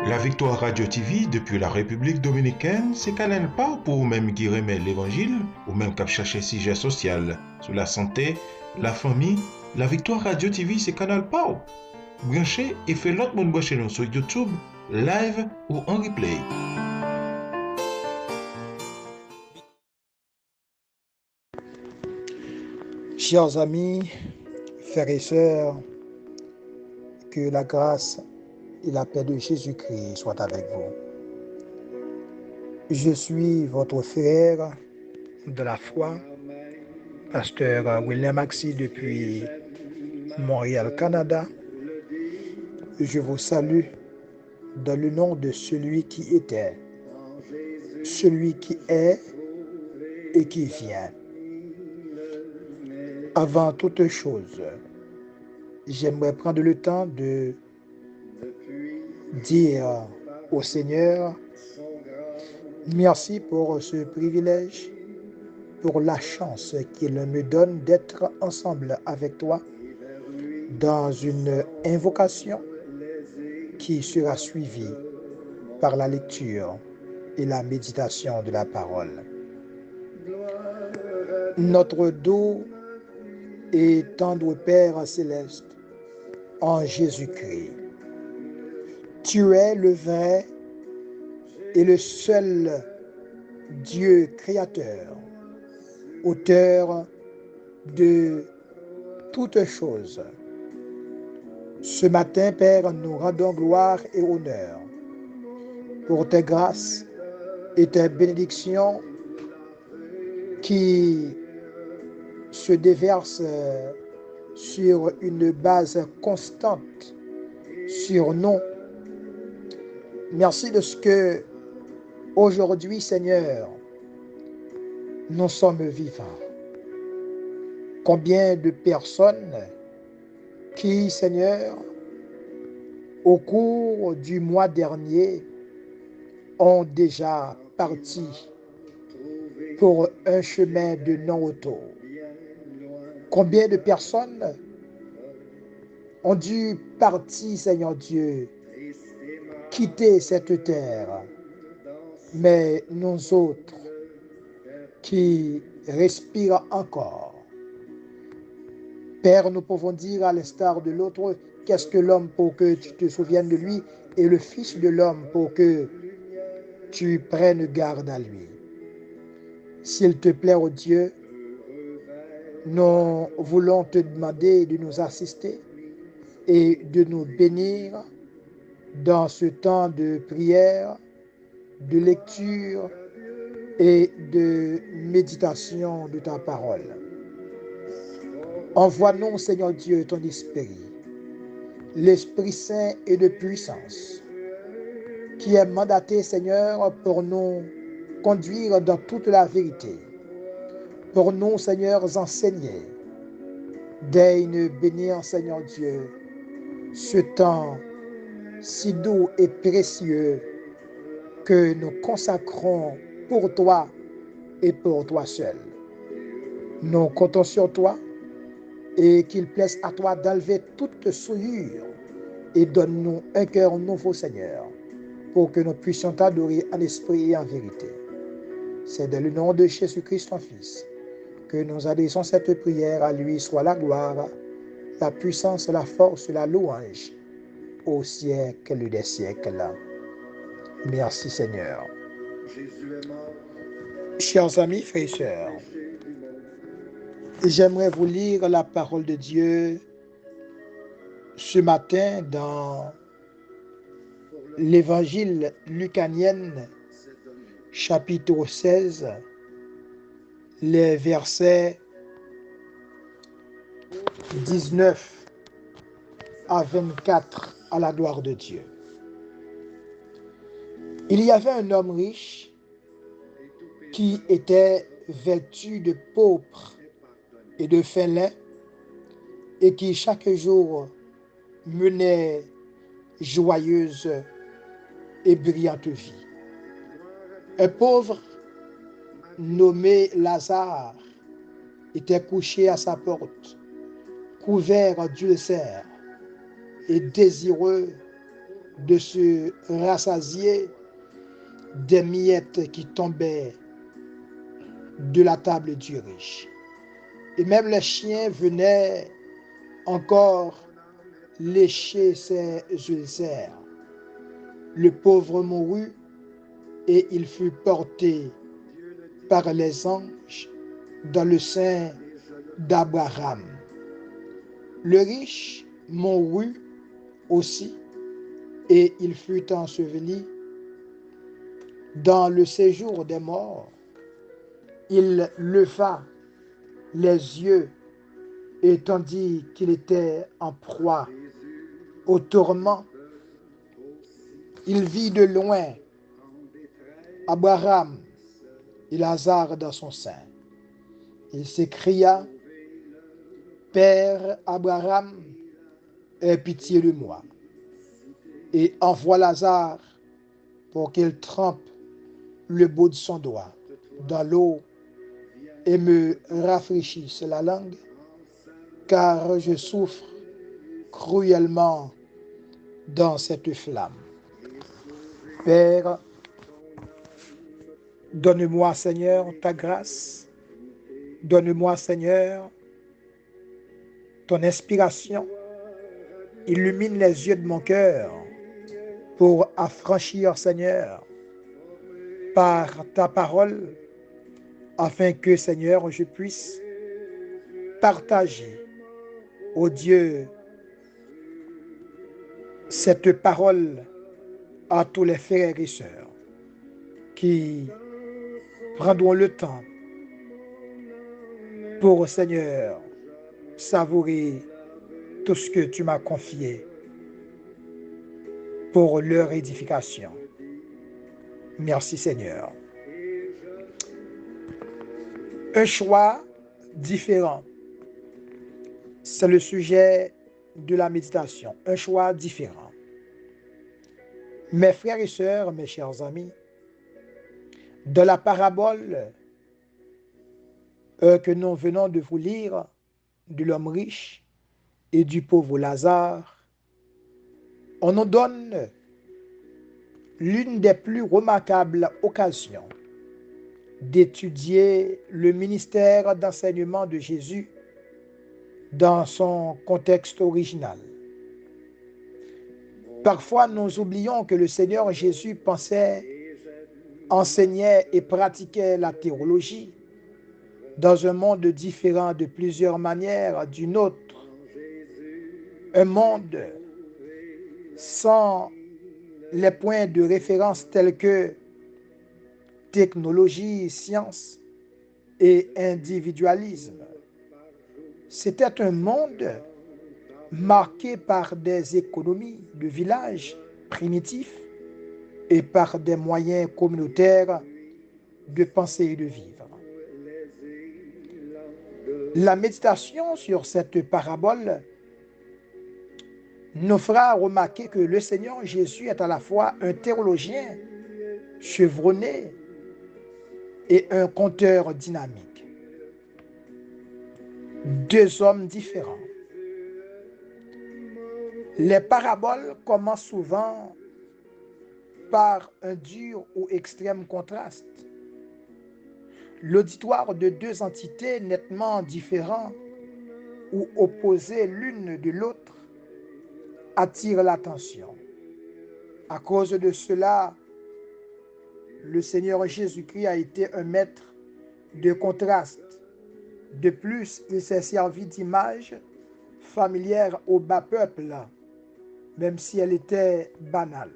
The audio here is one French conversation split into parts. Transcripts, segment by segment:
La Victoire Radio TV depuis la République Dominicaine, c'est Canal pas pour même qui remet l'évangile ou même cap chercher sujet social sur la santé, la famille. La Victoire Radio TV, c'est Canal pas. Branchez et fait l'autre monde brancher nous sur YouTube, live ou en replay. Chers amis, frères et sœurs, que la grâce et la paix de Jésus-Christ soient avec vous. Je suis votre frère de la foi, pasteur William Maxi depuis Montréal, Canada. Je vous salue dans le nom de celui qui était, celui qui est et qui vient. Avant toute chose, j'aimerais prendre le temps de dire au Seigneur, merci pour ce privilège, pour la chance qu'il me donne d'être ensemble avec toi dans une invocation qui sera suivie par la lecture et la méditation de la parole. Notre doux et tendre Père céleste, en Jésus-Christ, tu es le vrai et le seul Dieu créateur, auteur de toutes choses. Ce matin, Père, nous rendons gloire et honneur pour tes grâces et tes bénédictions qui se déversent sur une base constante sur nous. Merci de ce que aujourd'hui, Seigneur, nous sommes vivants. Combien de personnes qui, Seigneur, au cours du mois dernier, ont déjà parti pour un chemin de non-retour. Combien de personnes ont dû partir, Seigneur Dieu, quitter cette terre, mais nous autres qui respirons encore. Père, nous pouvons dire à l'instar de l'autre, qu'est-ce que l'homme pour que tu te souviennes de lui et le Fils de l'homme pour que tu prennes garde à lui. S'il te plaît, oh Dieu, nous voulons te demander de nous assister et de nous bénir dans ce temps de prière, de lecture et de méditation de ta parole. Envoie-nous, Seigneur Dieu, ton esprit, l'Esprit Saint et de puissance, qui est mandaté, Seigneur, pour nous conduire dans toute la vérité, pour nous, Seigneur, enseigner. Daigne bénir, Seigneur Dieu, ce temps si doux et précieux que nous consacrons pour toi et pour toi seul. Nous comptons sur toi et qu'il plaise à toi d'enlever toute souillure et donne-nous un cœur nouveau, Seigneur, pour que nous puissions t'adorer en esprit et en vérité. C'est dans le nom de Jésus-Christ, ton Fils, que nous adressons cette prière. À lui soit la gloire, la puissance, la force, la louange, au siècle des siècles. Merci Seigneur. Chers amis, frères et sœurs, j'aimerais vous lire la parole de Dieu ce matin dans l'évangile lucanien, chapitre 16, les versets 19 à 24 à la gloire de Dieu. Il y avait un homme riche qui était vêtu de pourpre et de fin lin et qui chaque jour menait joyeuse et brillante vie. Un pauvre nommé Lazare était couché à sa porte, couvert d'ulcères et désireux de se rassasier des miettes qui tombaient de la table du riche. Et même les chiens venaient encore lécher ses ulcères. Le pauvre mourut et il fut porté par les anges dans le sein d'Abraham. Le riche mourut aussi et il fut enseveli dans le séjour des morts. Il leva les yeux et tandis qu'il était en proie au tourment, il vit de loin Abraham et Lazare dans son sein. Il s'écria, Père Abraham, aie pitié de moi et envoie Lazare pour qu'il trempe le bout de son doigt dans l'eau et me rafraîchisse la langue, car je souffre cruellement dans cette flamme. Père, donne-moi, Seigneur, ta grâce. Donne-moi, Seigneur, ton inspiration. Illumine les yeux de mon cœur pour affranchir, Seigneur, par ta parole, afin que, Seigneur, je puisse partager, ô Dieu, cette parole à tous les frères et sœurs qui prendront le temps pour, Seigneur, savourer tout ce que tu m'as confié pour leur édification. Merci, Seigneur. Un choix différent. C'est le sujet de la méditation. Un choix différent. Mes frères et sœurs, mes chers amis, dans la parabole que nous venons de vous lire de l'homme riche et du pauvre Lazare, on nous donne l'une des plus remarquables occasions d'étudier le ministère d'enseignement de Jésus dans son contexte original. Parfois, nous oublions que le Seigneur Jésus pensait, enseignait et pratiquait la théologie dans un monde différent de plusieurs manières du nôtre. Un monde sans les points de référence tels que technologie, science et individualisme. C'était un monde marqué par des économies de villages primitifs et par des moyens communautaires de penser et de vivre. La méditation sur cette parabole nous fera remarquer que le Seigneur Jésus est à la fois un théologien chevronné et un conteur dynamique. Deux hommes différents. Les paraboles commencent souvent par un dur ou extrême contraste. L'auditoire de deux entités nettement différentes ou opposées l'une de l'autre attire l'attention. À cause de cela, le Seigneur Jésus-Christ a été un maître de contraste. De plus, il s'est servi d'images familières au bas peuple, même si elle était banale.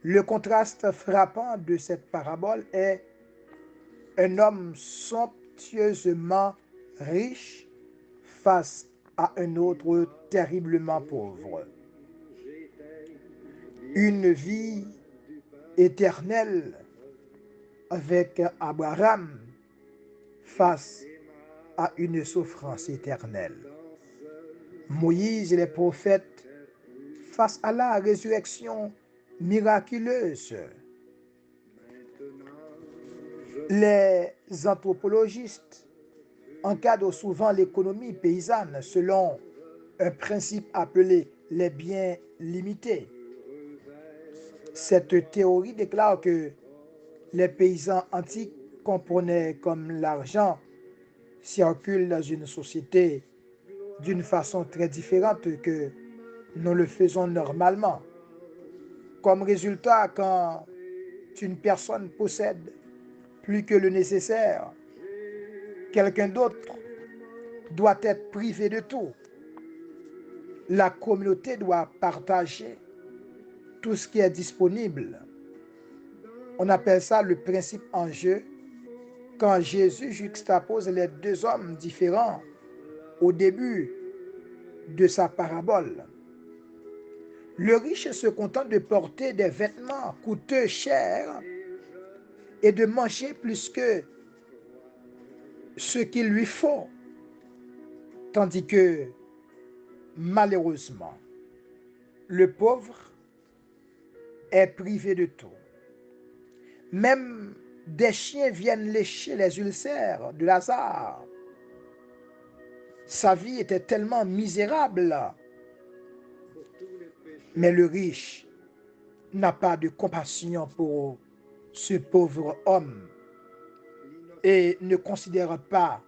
Le contraste frappant de cette parabole est un homme somptueusement riche face à un autre terriblement pauvre. Une vie éternelle avec Abraham face à une souffrance éternelle. Moïse et les prophètes face à la résurrection miraculeuse. Les anthropologistes encadrent souvent l'économie paysanne selon un principe appelé les biens limités. Cette théorie déclare que les paysans antiques comprenaient comme l'argent circule dans une société d'une façon très différente que nous le faisons normalement. Comme résultat, quand une personne possède plus que le nécessaire, quelqu'un d'autre doit être privé de tout. La communauté doit partager tout ce qui est disponible. On appelle ça le principe en jeu quand Jésus juxtapose les deux hommes différents au début de sa parabole. Le riche se contente de porter des vêtements coûteux, chers, et de manger plus que ce qu'il lui faut, tandis que, malheureusement, le pauvre est privé de tout. Même des chiens viennent lécher les ulcères de Lazare. Sa vie était tellement misérable, mais le riche n'a pas de compassion pour ce pauvre homme et ne considère pas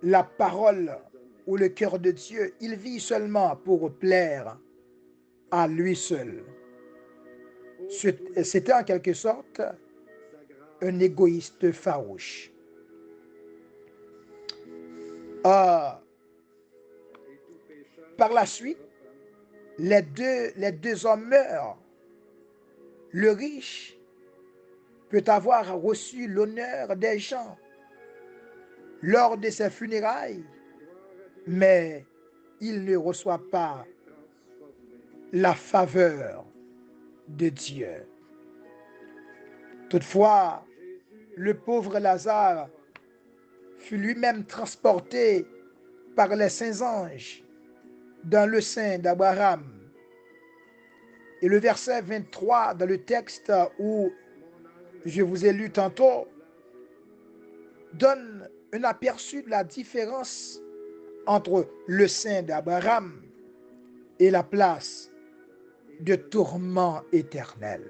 la parole ou le cœur de Dieu. Il vit seulement pour plaire à lui seul. C'était en quelque sorte un égoïste farouche. Par la suite, les deux hommes meurent. Le riche peut avoir reçu l'honneur des gens lors de ses funérailles, mais il ne reçoit pas la faveur de Dieu. Toutefois, le pauvre Lazare fut lui-même transporté par les saints anges dans le sein d'Abraham. Et le verset 23 dans le texte où je vous ai lu tantôt donne un aperçu de la différence entre le sein d'Abraham et la place de tourment éternel.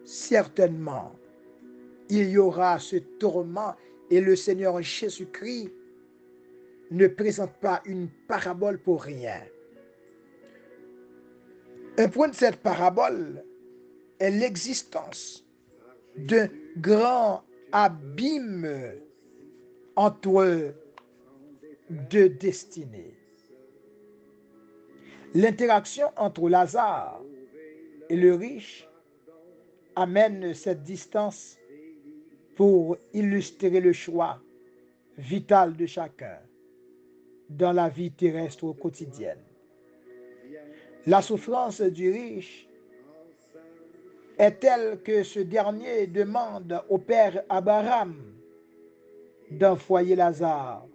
Certainement, il y aura ce tourment et le Seigneur Jésus-Christ ne présente pas une parabole pour rien. Un point de cette parabole est l'existence d'un grand abîme entre deux destinées. L'interaction entre Lazare et le riche amène cette distance pour illustrer le choix vital de chacun dans la vie terrestre quotidienne. La souffrance du riche est telle que ce dernier demande au père Abraham d'envoyer Lazare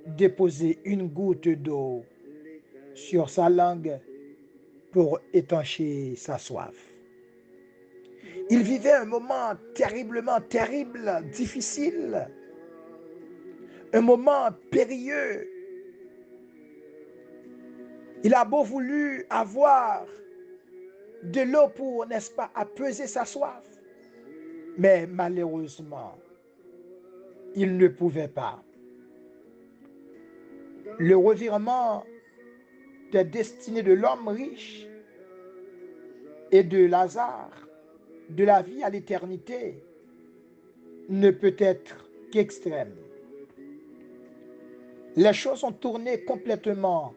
déposer une goutte d'eau sur sa langue pour étancher sa soif. Il vivait un moment terriblement terrible, difficile, un moment périlleux. Il a beau voulu avoir de l'eau pour, n'est-ce pas, apaiser sa soif, mais malheureusement, il ne pouvait pas. Le revirement des destinées de l'homme riche et de Lazare, de la vie à l'éternité, ne peut être qu'extrême. Les choses ont tourné complètement.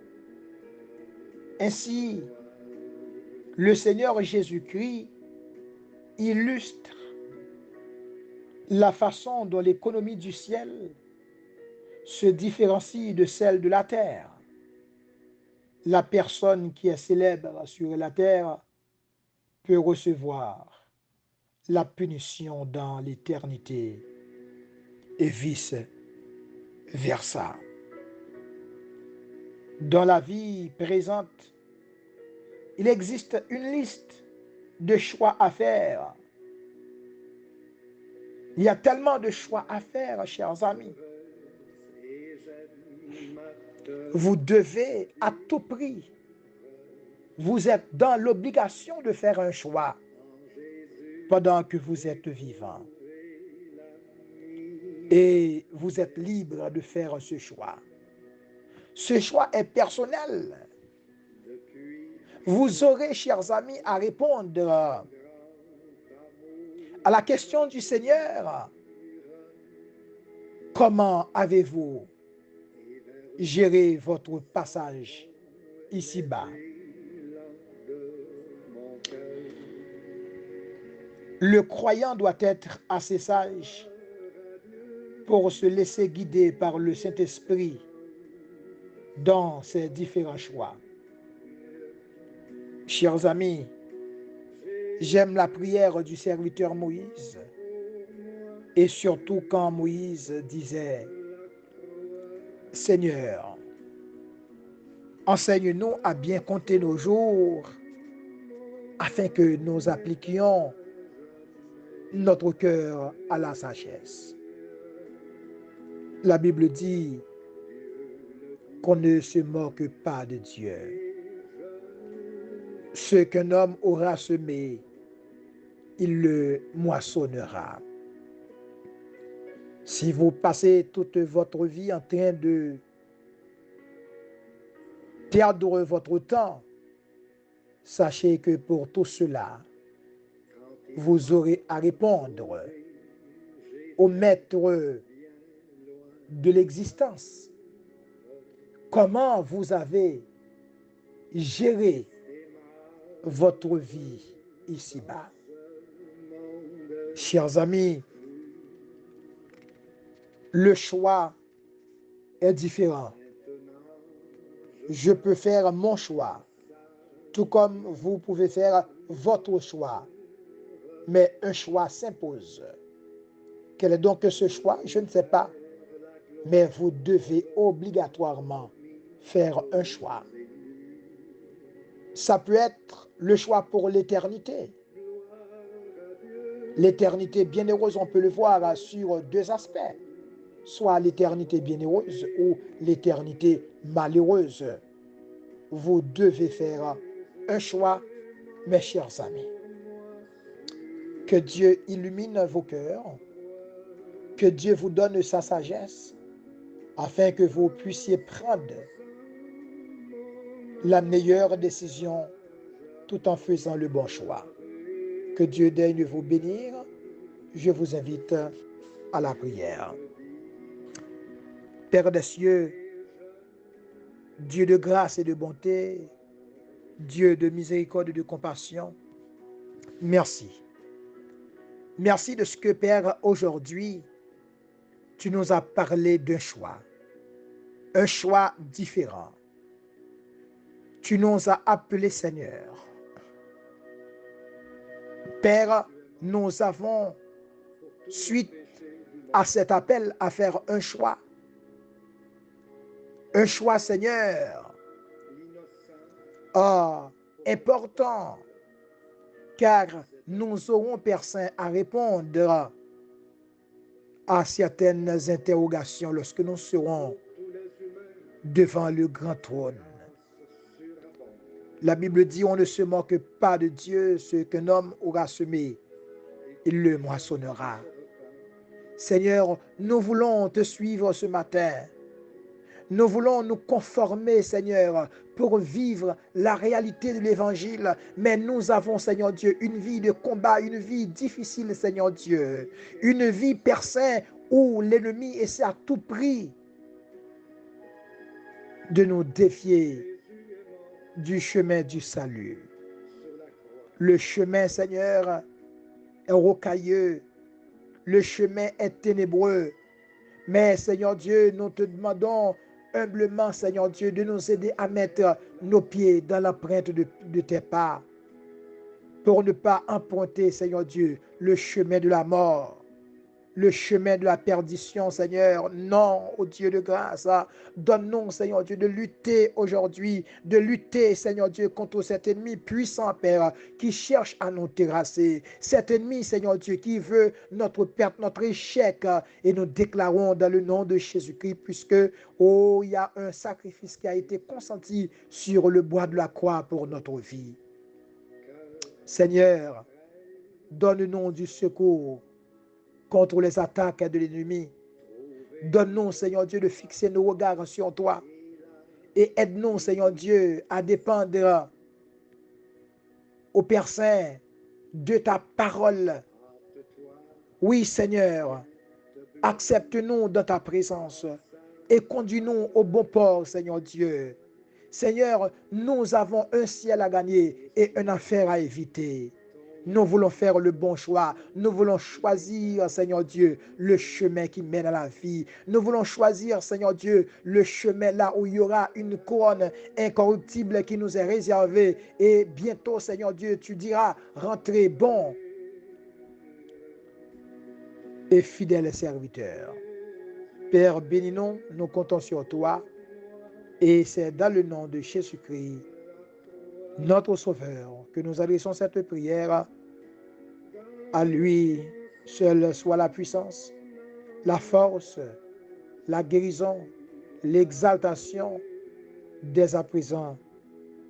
Ainsi, le Seigneur Jésus-Christ illustre la façon dont l'économie du ciel se différencie de celle de la terre. La personne qui est célèbre sur la terre peut recevoir la punition dans l'éternité et vice-versa. Dans la vie présente, il existe une liste de choix à faire. Il y a tellement de choix à faire, chers amis. Vous devez à tout prix Vous êtes dans l'obligation de faire un choix pendant que vous êtes vivant. Et vous êtes libre de faire ce choix. Ce choix est personnel. Vous aurez, chers amis, à répondre à la question du Seigneur. Comment avez-vous géré votre passage ici-bas? Le croyant doit être assez sage pour se laisser guider par le Saint-Esprit dans ses différents choix. Chers amis, j'aime la prière du serviteur Moïse, et surtout quand Moïse disait « Seigneur, enseigne-nous à bien compter nos jours afin que nous appliquions notre cœur à la sagesse. » La Bible dit qu'on ne se moque pas de Dieu. Ce qu'un homme aura semé, il le moissonnera. Si vous passez toute votre vie en train de perdre votre temps, sachez que pour tout cela, vous aurez à répondre au maître de l'existence. Comment vous avez géré votre vie ici-bas? Chers amis, le choix est différent. Je peux faire mon choix, tout comme vous pouvez faire votre choix. Mais un choix s'impose. Quel est donc ce choix? Je ne sais pas. Mais vous devez obligatoirement faire un choix. Ça peut être le choix pour l'éternité. L'éternité bienheureuse, on peut le voir sur deux aspects. Soit l'éternité bienheureuse ou l'éternité malheureuse. Vous devez faire un choix, mes chers amis. Que Dieu illumine vos cœurs, que Dieu vous donne sa sagesse, afin que vous puissiez prendre la meilleure décision tout en faisant le bon choix. Que Dieu daigne vous bénir. Je vous invite à la prière. Père des cieux, Dieu de grâce et de bonté, Dieu de miséricorde et de compassion, merci. Merci de ce que, Père, aujourd'hui, tu nous as parlé d'un choix, un choix différent. Tu nous as appelés, Seigneur. Père, nous avons, suite à cet appel, à faire un choix. Un choix, Seigneur, important, car nous aurons, Père Saint, à répondre à certaines interrogations lorsque nous serons devant le grand trône. La Bible dit, on ne se moque pas de Dieu, ce qu'un homme aura semé, il le moissonnera. Seigneur, nous voulons te suivre ce matin. Nous voulons nous conformer, Seigneur, pour vivre la réalité de l'Évangile. Mais nous avons, Seigneur Dieu, une vie de combat, une vie difficile, Seigneur Dieu. Une vie, Père Saint, où l'ennemi essaie à tout prix de nous défier du chemin du salut. Le chemin, Seigneur, est rocailleux. Le chemin est ténébreux. Mais, Seigneur Dieu, nous te demandons humblement, Seigneur Dieu, de nous aider à mettre nos pieds dans l'empreinte de tes pas pour ne pas emprunter, Seigneur Dieu, le chemin de la mort, le chemin de la perdition, Seigneur. Non, ô Dieu de grâce, donne-nous, Seigneur Dieu, de lutter aujourd'hui, de lutter, Seigneur Dieu, contre cet ennemi puissant, Père, qui cherche à nous terrasser. Cet ennemi, Seigneur Dieu, qui veut notre perte, notre échec, et nous déclarons dans le nom de Jésus-Christ, puisque, oh, il y a un sacrifice qui a été consenti sur le bois de la croix pour notre vie. Seigneur, donne-nous du secours contre les attaques de l'ennemi. Donne-nous, Seigneur Dieu, de fixer nos regards sur toi et aide-nous, Seigneur Dieu, à dépendre au Père Saint de ta parole. Oui, Seigneur, accepte-nous dans ta présence et conduis-nous au bon port, Seigneur Dieu. Seigneur, nous avons un ciel à gagner et un enfer à éviter. Nous voulons faire le bon choix. Nous voulons choisir, Seigneur Dieu, le chemin qui mène à la vie. Nous voulons choisir, Seigneur Dieu, le chemin là où il y aura une couronne incorruptible qui nous est réservée. Et bientôt, Seigneur Dieu, tu diras, rentrez bon et fidèle serviteur. Père, bénis-nous, nous comptons sur toi. Et c'est dans le nom de Jésus-Christ, notre Sauveur, que nous adressons cette prière. À lui seul soit la puissance, la force, la guérison, l'exaltation dès à présent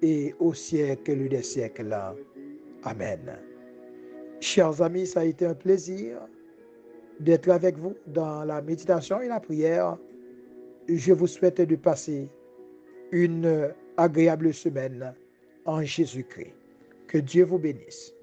et au siècle des siècles. Amen. Chers amis, ça a été un plaisir d'être avec vous dans la méditation et la prière. Je vous souhaite de passer une agréable semaine en Jésus-Christ. Que Dieu vous bénisse.